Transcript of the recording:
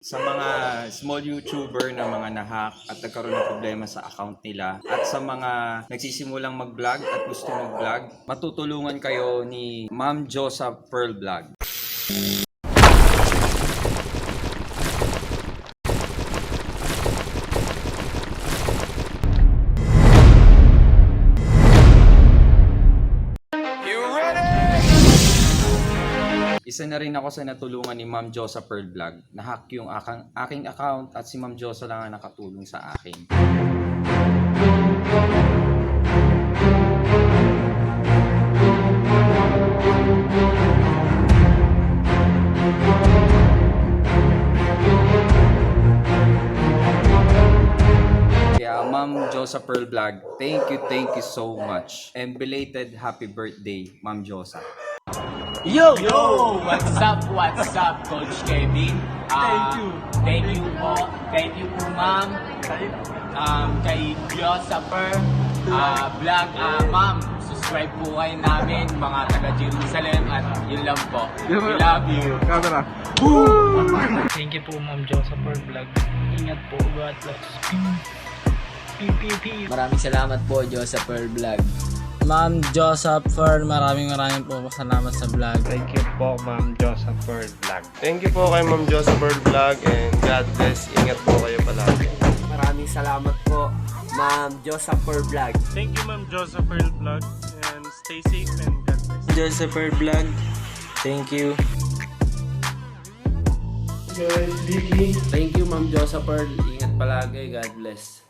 Sa mga small YouTuber na mga nahack at nagkaroon ng problema sa account nila at sa mga nagsisimulang mag-vlog at gusto mag-vlog, matutulungan kayo ni Ma'am Jo sa Pearl Vlog. Isa na rin ako sa natulungan ni Ma'am Jo sa Pearl Vlog. Nahack yung aking account at si Ma'am Jo lang ang nakatulong sa akin. Kaya Ma'am Jo sa Pearl Vlog, thank you so much. And belated happy birthday, Ma'am Josa. Yo! Yo! What's up, Coach Kevin? Thank you po, ma'am. Kay Philosopher Vlog, ma'am. Subscribe po kayo namin, mga taga-Jerusalem, at yun lang po. We love you. Thank you po, Ma'am Jo sa Pearl Vlog. Ingat po, God bless. Maraming salamat po, Jo sa Pearl Vlog. Ma'am Joseph Fern, maraming po salamat sa vlog. Thank you po, Ma'am Joseph Pearl Vlog. Thank you po kay Ma'am Joseph Pearl Vlog and God bless. Ingat po kayo palagi. Maraming salamat po, Ma'am Joseph Pearl Vlog. Thank you, Ma'am Joseph Pearl Vlog, and stay safe and God bless. Joseph Pearl Vlog, thank you. Thank you, Ma'am Joseph Pearl. Ingat palagi. God bless.